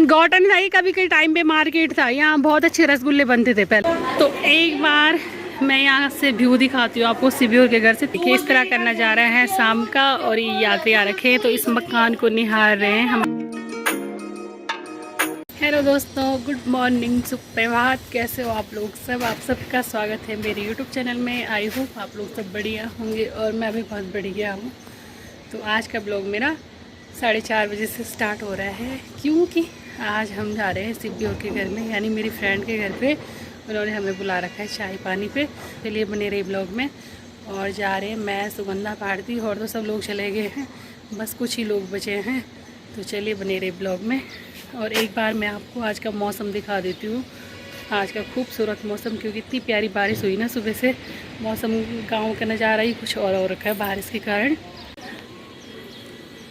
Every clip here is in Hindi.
गौटन था ये, कभी के टाइम पे मार्केट था, यहाँ बहुत अच्छे रसगुल्ले बनते थे पहले। तो एक बार मैं यहाँ से व्यू दिखाती हूँ आपको सिब्योर के घर से। देखिए इस तरह करना जा रहा है शाम का, और ये यात्री आ रखे हैं तो इस मकान को निहार रहे हैं हम। हेलो दोस्तों, गुड मॉर्निंग, सुप्रभात। कैसे हो आप लोग सब? आप सबका स्वागत है मेरे यूट्यूब चैनल में। आई होप आप लोग सब बढ़िया होंगे और मैं भी बहुत बढ़िया हूँ। तो आज का ब्लॉग मेरा 4:30 बजे से स्टार्ट हो रहा है, क्योंकि आज हम जा रहे हैं सिब्योर के घर में, यानी मेरी फ्रेंड के घर पे। उन्होंने हमें बुला रखा है चाय पानी पे। चलिए बने रहे ब्लॉग में। और जा रहे हैं मैं, सुगंधा, भारती, और तो सब लोग चले गए हैं, बस कुछ ही लोग बचे हैं। तो चलिए बने रहे ब्लॉग में। और एक बार मैं आपको आज का मौसम दिखा देती हूँ। आज का खूबसूरत मौसम, क्योंकि इतनी प्यारी बारिश हुई ना सुबह से। मौसम गाँव का नज़ारा ही कुछ और रखा है बारिश के कारण।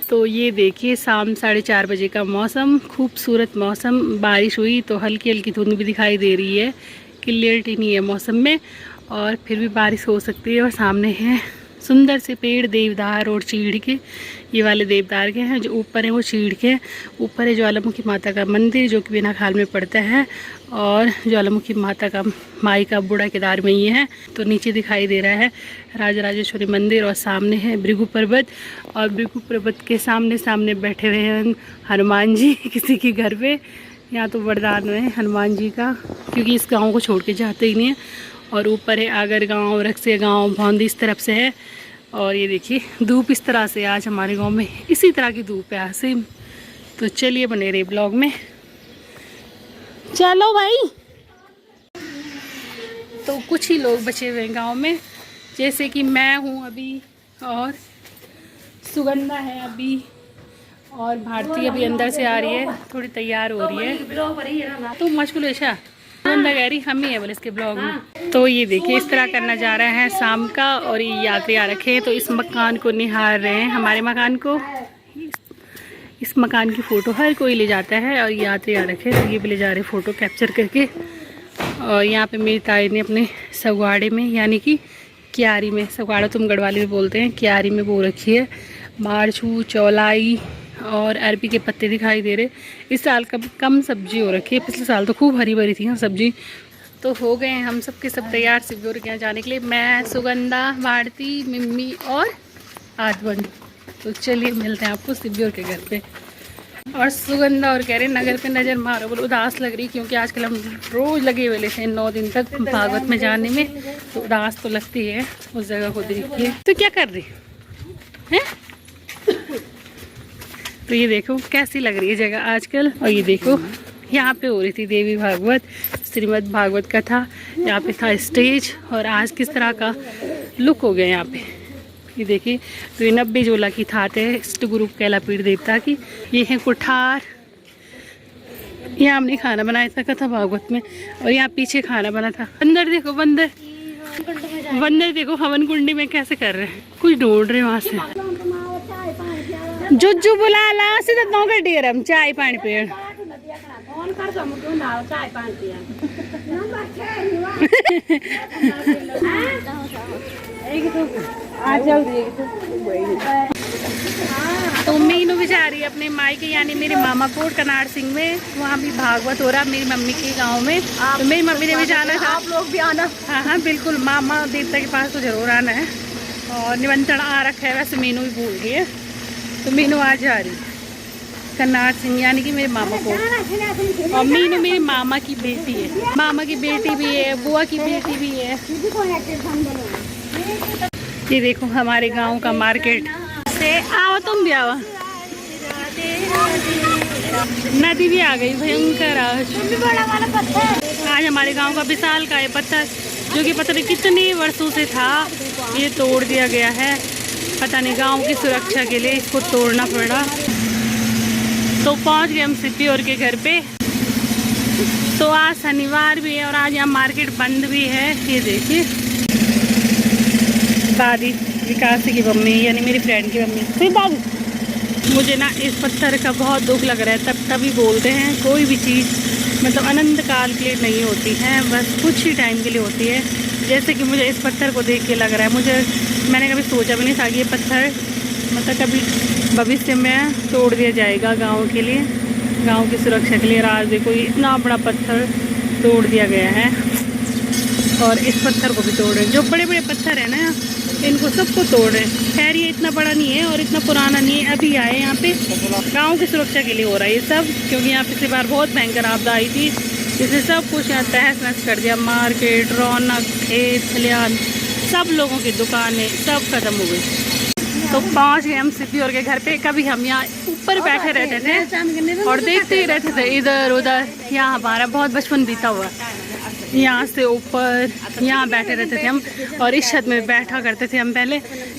तो ये देखिए शाम 4:30 बजे का मौसम, खूबसूरत मौसम। बारिश हुई तो हल्की हल्की धुंध भी दिखाई दे रही है, क्लियरिटी नहीं है मौसम में, और फिर भी बारिश हो सकती है। और सामने है सुंदर से पेड़, देवदार और चीड़ के। ये वाले देवदार के हैं, जो ऊपर है वो चीड़ के। ऊपर है ज्वालामुखी माता का मंदिर, जो कि बिना खाल में पड़ता है, और ज्वालामुखी माता का माई का बूढ़ा केदार में ये है। तो नीचे दिखाई दे रहा है राजराजेश्वरी मंदिर, और सामने है भृगु पर्वत। और भृगु पर्वत के सामने सामने बैठे हुए हैं हनुमान जी किसी के घर पे। यहाँ तो वरदान है हनुमान जी का, क्योंकि इस गाँव को छोड़ के जाते ही नहीं है। और ऊपर है आगर गाँव, रक्से गाँव, भौंदी इस तरफ से है। और ये देखिए धूप इस तरह से आज हमारे गांव में इसी तरह की धूप है आज से। तो चलिए बने रहे ब्लॉग में। चलो भाई। तो कुछ ही लोग बचे हुए हैं गांव में, जैसे कि मैं हूँ अभी, और सुगंधा है अभी, और भारती अभी अंदर से आ रही है, थोड़ी तैयार हो रही है। तो मशगूल ऐसा सुगंधा कह रही हम ही है बोले इसके ब्लॉग में। तो ये देखिए इस तरह करना जा रहा है शाम का, और ये यात्री आ रखे हैं तो इस मकान को निहार रहे हैं। हमारे मकान को, इस मकान की फ़ोटो हर कोई ले जाता है, और यात्री आ रखे हैं तो ये भी ले जा रहे फ़ोटो कैप्चर करके। और यहाँ पे मेरी ताई ने अपने सगवाड़े में, यानी कि क्यारी में, सगवाड़ा तुम गढ़वाली में बोलते हैं, क्यारी में बो रखी है मारछू, चौलाई और अरबी के पत्ते दिखाई दे रहे। इस साल कम सब्जी हो रखी है, पिछले साल तो खूब हरी भरी थी ना सब्जी। तो हो गए हैं हम सब के सब तैयार सिब्योर के यहाँ जाने के लिए। मैं, सुगंधा, भारती, मिम्मी और आदवन। तो चलिए मिलते हैं आपको सिब्योर के घर पे। और सुगंधा और कह रहे नगर पे नज़र मारो, बोलो उदास लग रही, क्योंकि आजकल हम रोज़ लगे हुए थे 9 दिन तक भागवत में जाने में। तो उदास तो लगती है उस जगह को देखिए। तो क्या कर रही है? तो ये देखो कैसी लग रही है जगह आजकल। और ये देखो यहाँ पे हो रही थी देवी भागवत, श्रीमद् भागवत कथा। यहाँ पे था स्टेज, और आज किस तरह का लुक हो गया यहाँ पे, ये देखिए। तो ये 90 जोला की थाट है इष्ट गुरु कैला पीठ देवता की। ये है कुठार, यहाँ हमने खाना बनाया था कथा भागवत में। और यहाँ पीछे खाना बना था। बंदर देखो, बंदर बंदर देखो हवन कुंडी में कैसे कर रहे हैं, कुछ ढूंढ रहे हैं वहाँ से। जुज्जू बुला ला सीधा नौकर डेर हम चाय पानी पेड़। तो मीनू भी जा रही है अपने मायके, यानी मेरे मामा कोट कनाड़ सिंह में। वहाँ भी भागवत हो रहा मेरी मम्मी के गांव में। तो मेरी मम्मी ने भी जाना था, आप लोग भी आना। हाँ हाँ बिल्कुल, मामा देवता के पास तो जरूर आना है। और निमंत्रण आ रखा है, वैसे मीनू भी भूल गई है। तो मीनू आज जा रही कन्नाड़ सिंह, यानी कि मेरे मामा को। और मीनू मेरे मामा की बेटी है, मामा की बेटी भी है, बुआ की बेटी भी है। ये देखो हमारे गांव का मार्केट से। आओ तुम भी आओ। नदी भी आ गई भयंकर आज हमारे गांव का विशाल का ये पत्थर, जो कि पता नहीं कितने वर्षों से था, ये तोड़ दिया गया है। पता नहीं गांव की सुरक्षा के लिए इसको तोड़ना पड़ा। तो पहुंच गए हम सिब्योर के घर पे। तो आज शनिवार भी है और आज यहाँ मार्केट बंद भी है। ये देखिए दादी, विकास की मम्मी, यानी मेरी फ्रेंड की मम्मी। फिर दादी, मुझे ना इस पत्थर का बहुत दुख लग रहा है। तभी बोलते हैं कोई भी चीज़ मतलब अनंत काल के लिए नहीं होती है, बस कुछ ही टाइम के लिए होती है। जैसे कि मुझे इस पत्थर को देख के लग रहा है, मैंने कभी सोचा भी नहीं था कि ये पत्थर मतलब कभी भविष्य में तोड़ दिया जाएगा गांव के लिए। गांव की सुरक्षा के लिए रात देखो इतना बड़ा पत्थर तोड़ दिया गया है और इस पत्थर को भी तोड़ रहे हैं। जो बड़े बड़े पत्थर है ना इनको सबको तोड़ रहे हैं। खैर ये इतना बड़ा नहीं है और इतना पुराना नहीं है, अभी आए यहाँ पे गांव की सुरक्षा के लिए हो रहा है ये सब, क्योंकि यहाँ पिछली बार बहुत भयंकर आपदा आई थी जिसने सब कुछ यहाँ तहस नहस कर दिया। मार्केट, रौनक, खेत खलिहान, सब लोगों की दुकानें सब खत्म हो गई। तो पहुँच गए हम सिद्धियों के घर पे। कभी हम यहाँ ऊपर बैठे रहते थे और देखते ही रहते थे इधर उधर। यहाँ हमारा बहुत बचपन बीता हुआ, यहाँ से ऊपर यहाँ बैठे रहते थे हम और इस छत में बैठा करते थे हम पहले।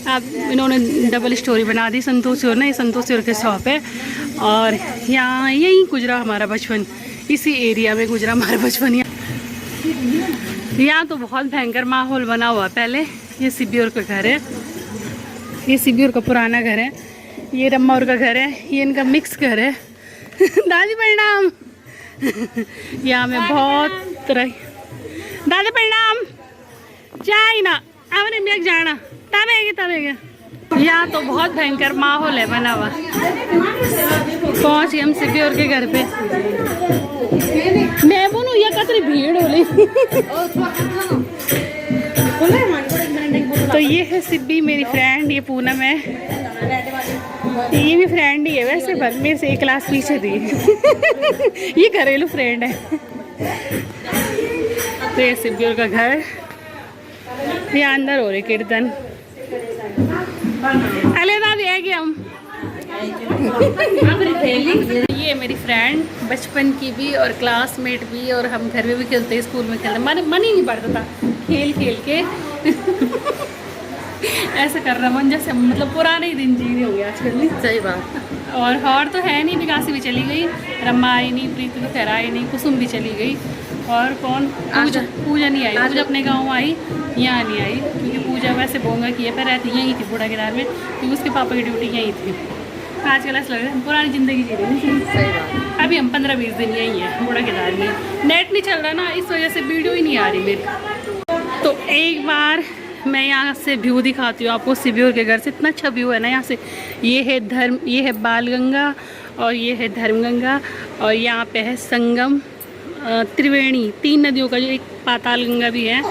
अब इन्होंने डबल स्टोरी बना दी। संतोषी और ना, ये संतोषी और के शॉप है और यहाँ यहीं गुजरा हमारा बचपन, इसी एरिया में गुजरा हमारा बचपन। यहाँ तो बहुत भयंकर माहौल बना हुआ पहले। ये सिब्बियोर का घर है, ये सिब्बियोर का पुराना घर है। ये रम्मा और का घर है, ये इनका मिक्स घर है। दादी प्रणाम। यहाँ में बहुत तरह। दादा प्रणाम। जाए ना आपने मैं जाना तबेगे। यहाँ तो बहुत भयंकर माहौल है बना हुआ। पहुँच गए हम सिब्बियोर के घर पे। मैं बोलूँ ये कतरी भीड़ होली। तो ये है सिब्बी मेरी फ्रेंड, ये पूनम है। ये भी फ्रेंड ही है वैसे, पर मेरे से एक क्लास पीछे थी। ये घरेलू फ्रेंड है। तो ये सिब्बियोर का घर, ये अंदर हो रहे कीर्तन। अले दादी आएगी हम। ये मेरी फ्रेंड बचपन की भी और क्लासमेट भी, और हम घर में भी खेलते, स्कूल में खेलते। मन ही नहीं पड़ता था खेल खेल के। ऐसा कर रहा मन जैसे मतलब पुराने ही दिन जी रहे हो गए आजकल। नहीं सही बात। और तो है नहीं, विकासी भी चली गई, रमा आई नहीं, प्रीति तो खैर आई नहीं, कुसुम भी चली गई। और कौन? पूजा नहीं आई। पूजा अपने गांव आई, यहाँ नहीं आई क्योंकि पूजा वैसे बोंगा किए पर रहती यहीं थी बूढ़ा केदार में, क्योंकि उसके पापा की ड्यूटी यहीं थी। आजकल ऐसा लग रहा है पुरानी ज़िंदगी जी रही है। सही बात। अभी हम 15-20 दिन यहीं हैं बूढ़ा केदार में। नेट नहीं चल रहा ना, इस वजह से वीडियो ही नहीं आ रही मेरी। तो एक बार मैं यहाँ से व्यू दिखाती हूँ आपको सिब्बियोर के घर से। इतना अच्छा व्यू है ना यहाँ से। ये है बाल गंगा और ये है धर्म गंगा, और यहाँ पे है संगम त्रिवेणी, 3 नदियों का जो एक पाताल गंगा भी है।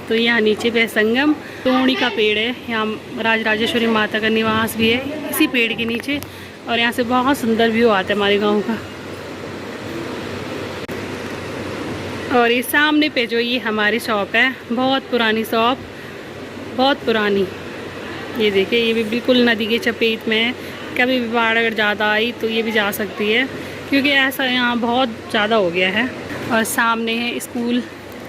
तो यहाँ नीचे पे है संगम। तोड़ी का पेड़ है, यहाँ राजराजेश्वरी माता का निवास भी है इसी पेड़ के नीचे। और यहाँ से बहुत सुंदर व्यू आता है हमारे गाँव का। और ये सामने पे जो ये हमारी शॉप है, बहुत पुरानी शॉप, बहुत पुरानी। ये देखिए, ये भी बिल्कुल नदी के चपेट में है। कभी भी बाढ़ अगर ज़्यादा आई तो ये भी जा सकती है, क्योंकि ऐसा यहाँ बहुत ज़्यादा हो गया है। और सामने है स्कूल,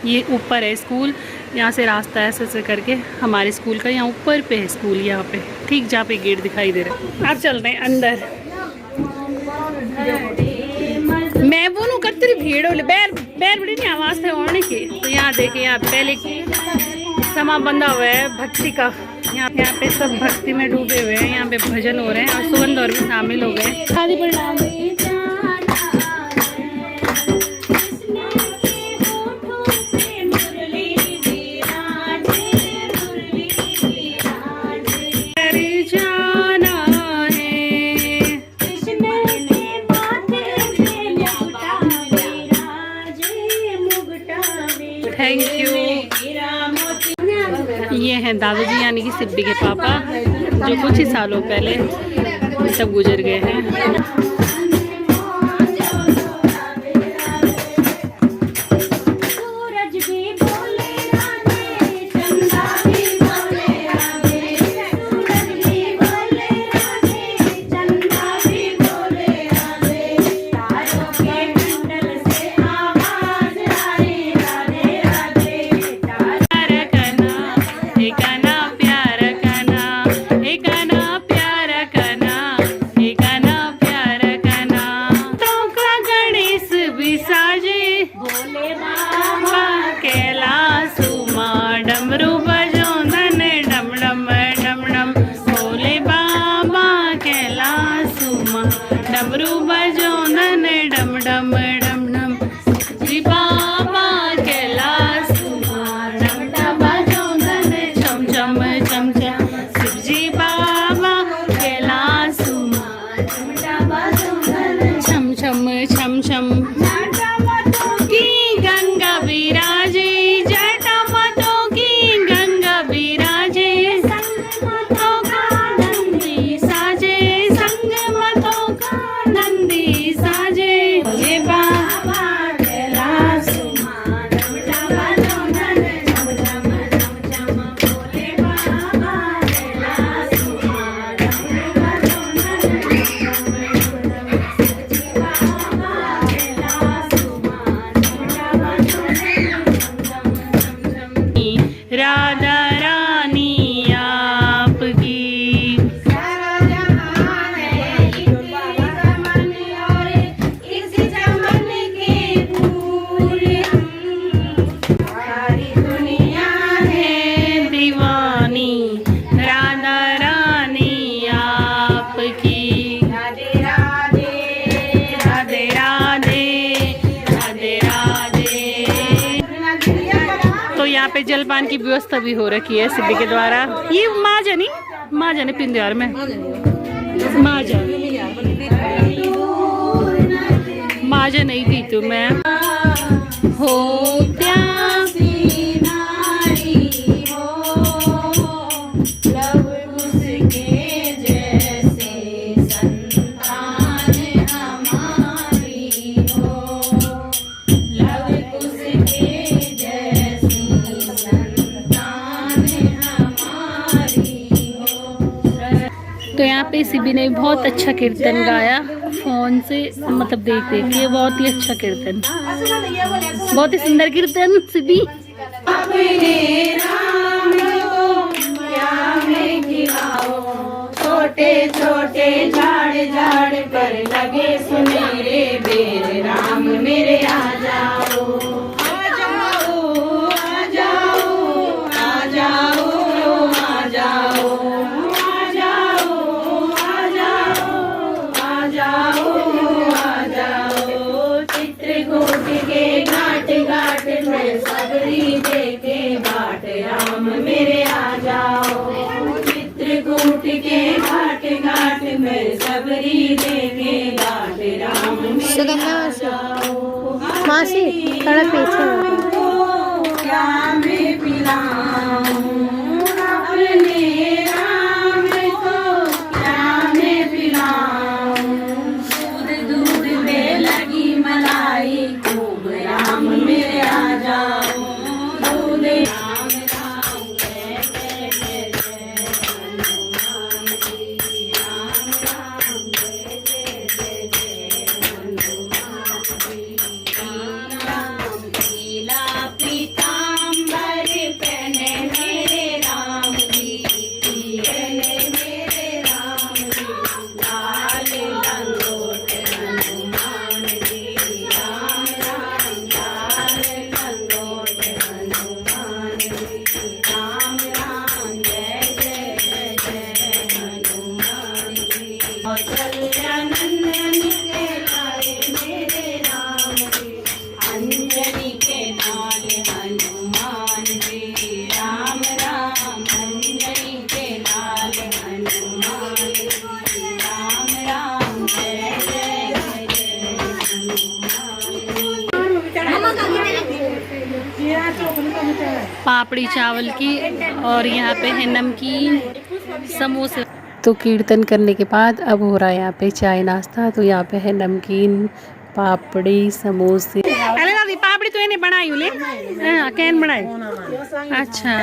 ये ऊपर है स्कूल। यहाँ से रास्ता ऐसे करके हमारे स्कूल का, यहाँ ऊपर पे है स्कूल, यहाँ पे ठीक जहाँ पे गेट दिखाई दे रहा है। आप चल रहे हैं अंदर। मैं बोलूँ कतरी भीड़ हो, बैर बड़ी नहीं आवाज़ थे ओढ़ने की। तो यहाँ देखिए, यहाँ पहले समा बंधा हुआ है भक्ति का। यहाँ पे सब भक्ति में डूबे हुए हैं। यहाँ पे भजन हो रहे हैं और सुगंध और भी शामिल हो गए। शादी परिणाम थैंक यू। ये हैं दादाजी यानी कि सिब्बी के पापा, जो कुछ ही सालों पहले सब गुजर गए हैं। जलपान की व्यवस्था भी हो रखी है सिद्धि के द्वारा। ये माँ जाने पिंदियार में माजा नहीं पी तू मैं हो प्यासी नारी हो लव उसके जैसे संतान हमारी हो लव उसके जैसी संतान हमारी हो। तो यहाँ पे सिबी ने बहुत अच्छा कीर्तन गाया फोन से, मतलब देख देख के बहुत ही अच्छा कीर्तन, बहुत ही सुंदर कीर्तन सिबी। छोटे छोटे झाड़ झाड़ पर लगे सुनहरे बेर राम मेरे आ जाओ आ जाओ आ जाओ आ जाओ आ जाओ राम मेरे आ जाओ चित्रकूट के घाट घाट में सबरी देखे घाट राम मेरे आ जाओ। मासी थोड़ा पीछे क्या मैं पिलाऊं अपने राम को क्या मैं पिलाऊं दूध में लगी मलाई खूब राम मेरे आ जाओ दूध पापड़ी चावल की और यहाँ पे है नमकीन समोसे। तो कीर्तन करने के बाद अब हो रहा है यहाँ पे चाय नाश्ता। तो यहाँ पे है नमकीन पापड़ी समोसे। अरे दादी पापड़ी तो इन्हें बनाई ले कैन बनाई। अच्छा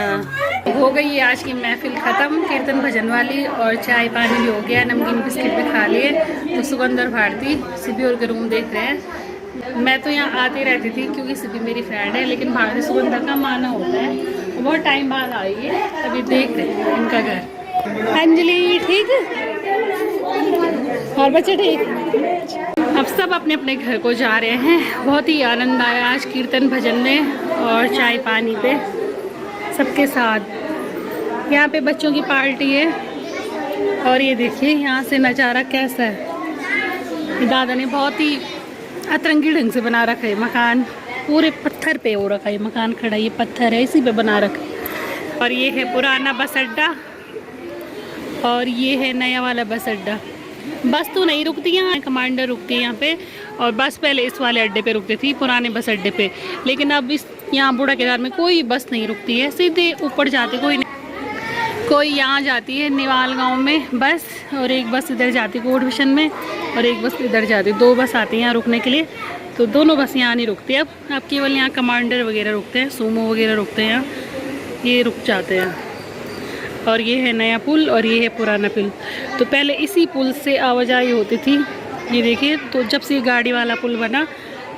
हो गई है आज की महफिल ख़त्म कीर्तन भजन वाली, और चाय पानी भी हो गया, नमकीन बिस्किट भी खा लिए। तो सुगंध और भारती सिबी और के रूम देख रहे हैं। मैं तो यहाँ आती रहती थी क्योंकि सिबी मेरी फ्रेंड है, लेकिन भारती सुगंधा का माना होता है, बहुत टाइम बाद आई है, अभी देख रहे हैं इनका घर। अंजलि ठीक और बच्चे ठीक, अब सब अपने अपने घर को जा रहे हैं। बहुत ही आनंद आया आज कीर्तन भजन में और चाय पानी पे सबके साथ। यहाँ पे बच्चों की पार्टी है और ये देखिए यहाँ से नज़ारा कैसा है। दादा ने बहुत ही अतरंगी ढंग से बना रखा है मकान, पूरे पत्थर पे हो रखा है मकान खड़ा, ये पत्थर है इसी पे बना रखा है। और ये है पुराना बस अड्डा और ये है नया वाला बस अड्डा। बस तो नहीं रुकती यहाँ, कमांडर रुकती है यहाँ पे, और बस पहले इस वाले अड्डे पे रुकती थी पुराने बस अड्डे पे, लेकिन अब इस यहाँ बूढ़ा केदार में कोई बस नहीं रुकती है, सीधे ऊपर जाते कोई नहीं। कोई यहाँ जाती है निवाल गांव में बस, और एक बस इधर जाती है कोट मिशन में, और एक बस इधर जाती है। दो बस आती हैं यहाँ रुकने के लिए, तो दोनों बस यहाँ नहीं रुकती। अब केवल यहाँ कमांडर वगैरह रुकते हैं, सूमो वगैरह रुकते हैं, ये रुक जाते हैं। और ये है नया पुल और ये है पुराना पुल। तो पहले इसी पुल से आवाजाही होती थी, ये देखिए। तो जब से गाड़ी वाला पुल बना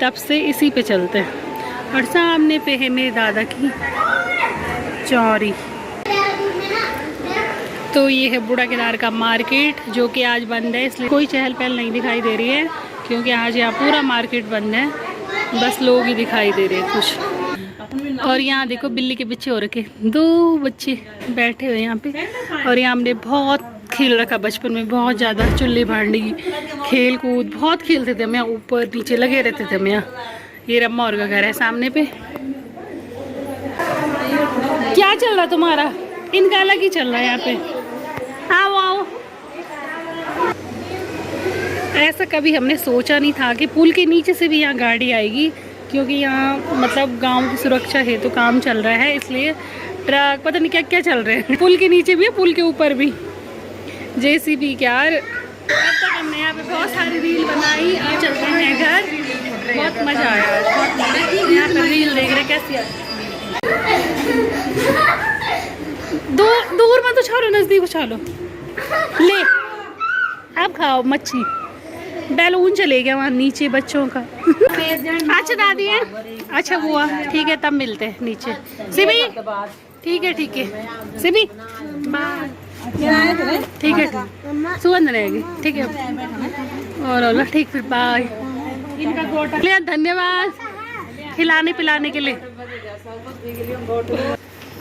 तब से इसी पे चलते हैं। और सामने पे है मेरे दादा की चौरी। तो ये है बूढ़ा केदार का मार्केट, जो कि आज बंद है, इसलिए कोई चहल पहल नहीं दिखाई दे रही है, क्योंकि आज यहाँ पूरा मार्केट बंद है, बस लोग ही दिखाई दे रहे हैं कुछ। और यहाँ देखो बिल्ली के पीछे हो रखे दो बच्चे बैठे हुए यहाँ पे। और यहाँ हमने बहुत खेल रखा बचपन में, बहुत ज़्यादा चुल्ली भांडी खेल कूद बहुत खेलते थे। मैं ऊपर नीचे लगे रहते थे। मैं ये रम्मा और का घर है सामने पे। क्या चल रहा तुम्हारा? इनका अलग ही चल रहा है यहाँ पे। आओ आओ। ऐसा कभी हमने सोचा नहीं था कि पुल के नीचे से भी यहाँ गाड़ी आएगी, क्योंकि यहाँ मतलब गांव की सुरक्षा है तो काम चल रहा है, इसलिए ट्रक पता नहीं क्या क्या चल रहे हैं। पुल के नीचे भी है, पुल के ऊपर भी JCB। क्या अब तक हमने यहाँ पे बहुत सारी रील बनाई। अब चलते हैं घर। बहुत मज़ा आया, बहुत मज़ा। यहाँ पे रील देख रहे कैसी है। दूर मत उछालो, नज़दीक उछालो। ले अब खाओ मच्छी। बैलून चले गया वहाँ नीचे बच्चों का। अच्छा दादी है, अच्छा बुआ, ठीक है तब मिलते हैं नीचे। सिबी ठीक है सिबी ठीक है सुगंध रहेगी, ठीक है और ठीक, फिर बाय। इनका गोटा धन्यवाद खिलाने पिलाने के लिए।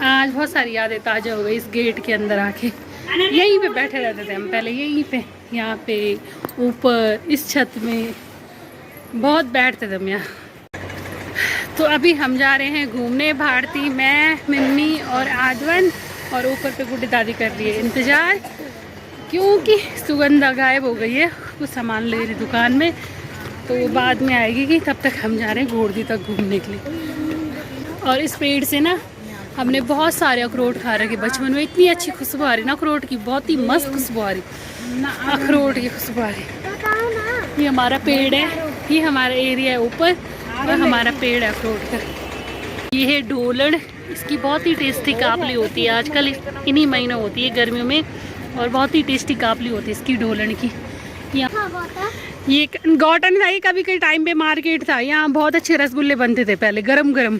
आज बहुत सारी यादें ताज़ा हो गई इस गेट के अंदर आके। यहीं पे बैठे रहते थे हम पहले, यहीं पे, यहाँ पे ऊपर इस छत में बहुत बैठते थे हम यहाँ। तो अभी हम जा रहे हैं घूमने। भारती, मैं, मम्मी और आदवन, और ऊपर पे गुड्डी दादी कर रही है इंतज़ार, क्योंकि सुगंधा गायब हो गई है, कुछ सामान ले रही दुकान में, तो वो बाद में आएगी कि तब तक हम जा रहे हैं घोड़दी तक घूमने के लिए। और इस पेड़ से ना हमने बहुत सारे अखरोट खा रखे बचपन में। इतनी अच्छी खुशबू आ रही ना अखरोट की, बहुत ही मस्त खुशबू आ रही अखरोट की खुशबू आ रही। ये हमारा पेड़ है, ये हमारा एरिया है ऊपर, और हमारा पेड़ है अखरोट का। ये है ढोलण। इसकी बहुत ही टेस्टी कापली होती है, आजकल इन्हीं महीनों होती है गर्मियों में, और बहुत ही टेस्टी कापली होती है इसकी ढोलण की। ये गौटन था, ये कभी कभी टाइम पे मार्केट था, यहाँ बहुत अच्छे रसगुल्ले बनते थे पहले गरम गरम।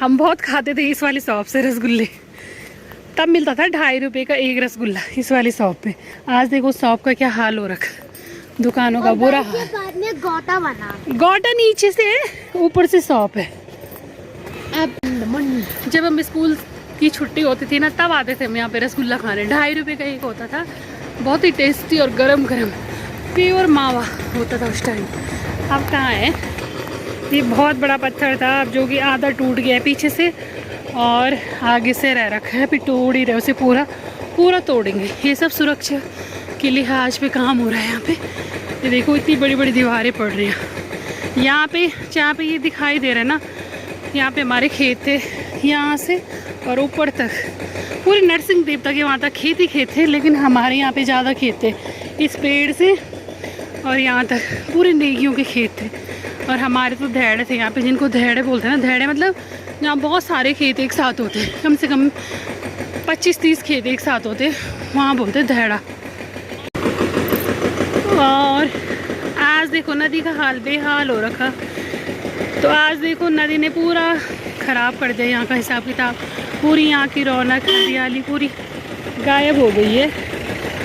हम बहुत खाते थे इस वाली शॉप से रसगुल्ले, तब मिलता था 2.5 रुपये का एक रसगुल्ला इस वाली शॉप पे। आज देखो शॉप का क्या हाल हो रखा, दुकानों का बुरा हाल। बाद में गोटा बना, गोटा नीचे से ऊपर से शॉप है। जब हम स्कूल की छुट्टी होती थी ना, तब आते थे हम यहाँ पे रसगुल्ला खाने। 2.5 रुपये का एक होता था, बहुत ही टेस्टी और गरम गरम प्योर मावा होता था उस टाइम। अब कहाँ है? ये बहुत बड़ा पत्थर था, अब जो कि आधा टूट गया है पीछे से और आगे से रह रखा है, फिर तोड़ ही रहे उसे, पूरा तोड़ेंगे। ये सब सुरक्षा के लिहाज पे काम हो रहा है यहाँ पे। ये देखो इतनी बड़ी बड़ी दीवारें पड़ रही हैं यहाँ पे। जहाँ पे ये दिखाई दे रहा है ना, यहाँ पे हमारे खेत थे, यहाँ से और ऊपर तक पूरी नरसिंह देव तक, वहाँ तक खेत ही खेत थे, लेकिन हमारे यहाँ पे ज़्यादा खेत थे। इस पेड़ से और यहाँ तक पूरे नेगियों के खेत थे, और हमारे तो धेड़े थे यहाँ पे, जिनको धेड़े बोलते हैं ना। धेड़े मतलब जहाँ बहुत सारे खेत एक साथ होते हैं, कम से कम 25-30 खेत एक साथ होते, वहाँ बोलते हैं धेड़ा। और आज देखो नदी का हाल बेहाल हो रखा। तो आज देखो नदी ने पूरा ख़राब कर दिया यहाँ का हिसाब किताब। पूरी यहाँ की रौनक, हरियाली पूरी गायब हो गई है।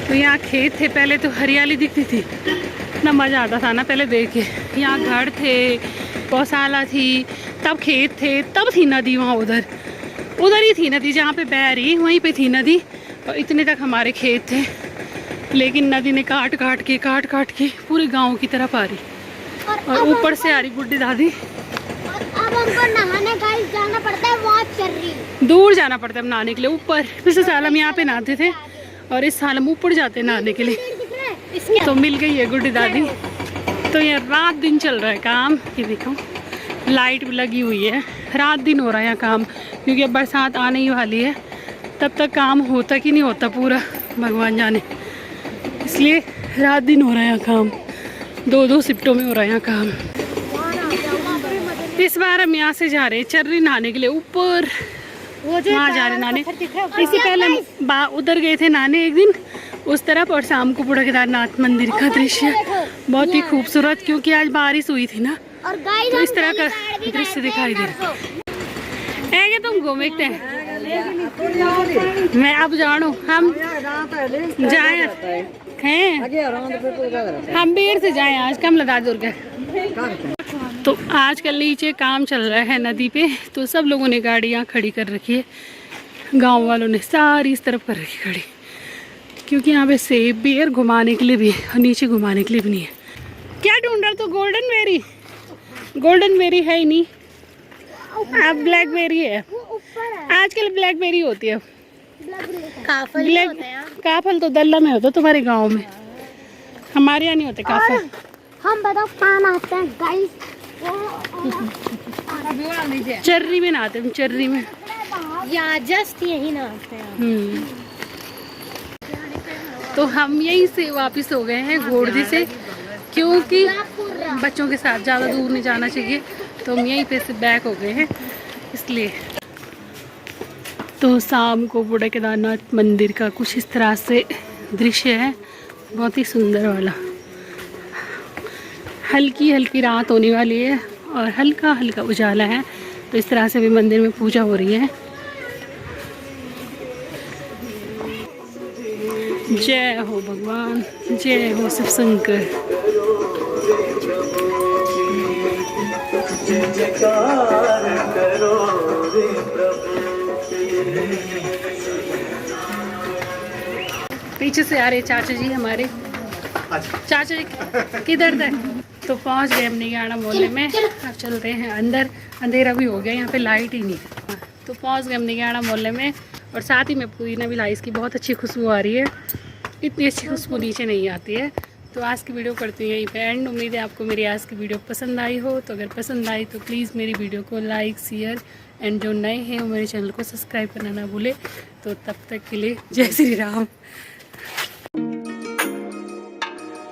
तो यहाँ खेत थे पहले, तो हरियाली दिखती थी, इतना मज़ा आता था ना पहले देख के। यहाँ घर थे, गौशाला थी, तब खेत थे, तब थी नदी वहाँ उधर ही थी नदी, जहाँ पे बह रही वहीं पे थी नदी, और इतने तक हमारे खेत थे। लेकिन नदी ने काट काट के पूरे गांव की तरफ आ रही, और ऊपर से आ रही गुड्डी दादी। अब हमको नहाने गाइस जाना पड़ता है, वॉच चल रही, दूर जाना पड़ता है नहाने के लिए ऊपर। पिछले साल हम यहाँ पे नहाते थे, और इस साल हम ऊपर जाते हैं नहाने के लिए। तो मिल गई है गुड्डी दादी। तो ये रात दिन चल रहा है काम, ये देखो लाइट भी लगी हुई है, रात दिन हो रहा है यहाँ काम, क्योंकि अब बरसात आने ही वाली है। तब तक काम होता कि नहीं होता पूरा भगवान जाने, इसलिए रात दिन हो रहा है यहाँ काम। 2-2 शिफ्टों में हो रहा है यहाँ काम। इस बार हम यहाँ से जा रहे हैं चर्री नहाने के लिए ऊपर, वहाँ जा रहे नहाने। इससे पहले हम उधर गए थे नहाने एक दिन उस तरफ, और शाम को बूढ़ा केदारनाथ मंदिर का दृश्य बहुत ही खूबसूरत, क्योंकि आज बारिश हुई थी ना, तो इस तरह का दृश्य दिखाई दे रहा है। तुम घूमते हैं, मैं अब जानू हम जाए हैं, हम बेर से जाए आज कम लदा दुर्गा। तो आजकल नीचे काम चल रहा है नदी पे, तो सब लोगों ने गाड़ियाँ खड़ी कर रखी है, गांव वालों ने सारी इस तरफ कर रखी खड़ी, क्योंकि यहाँ पे सेब भी है, घुमाने के लिए भी है, और नीचे घुमाने के लिए भी नहीं है। क्या ढूंढ रहा तो गोल्डन बेरी है ही नहीं, अब ब्लैक बेरी है। आजकल ब्लैकबेरी होती है। काफल ब्लैक होते हैं। काफल तो दल्ला में होता तुम्हारे गांव में, हमारे यहाँ नहीं होते काफल। हम बताओ कहाँ नहाते हैं गाइस? चर्री में नहाते हम, चर्री में। या जस्ट यही नहाते हैं। तो हम यहीं से वापस हो गए हैं घोड़दी से, क्योंकि बच्चों के साथ ज़्यादा दूर नहीं जाना चाहिए, तो हम यहीं पे से बैक हो गए हैं इसलिए। तो शाम को बूढ़ा केदारनाथ मंदिर का कुछ इस तरह से दृश्य है, बहुत ही सुंदर वाला। हल्की हल्की रात होने वाली है और हल्का हल्का उजाला है, तो इस तरह से भी मंदिर में पूजा हो रही है। जय हो भगवान, जय हो शिव शंकर। पीछे से आ रहे चाचा जी हमारे। चाचा जी किधर थे? तो पहुंच गए हम निगाड़ा मोहल्ले में। अब चलते हैं अंदर, अंधेरा भी हो गया, यहाँ पे लाइट ही नहीं है। तो पहुंच गए हम निगाड़ा मोहल्ले में, और साथ ही में पुदीना भी लाई, इसकी बहुत अच्छी खुशबू आ रही है। इतनी अच्छी खुशबू नीचे नहीं आती है। तो आज की वीडियो करती हूँ यहीं पे एंड। उम्मीद है आपको मेरी आज की वीडियो पसंद आई हो। तो अगर पसंद आई तो प्लीज़ मेरी वीडियो को लाइक, शेयर एंड जो नए हैं वो मेरे चैनल को सब्सक्राइब करना ना भूले। तो तब तक के लिए जय श्री राम।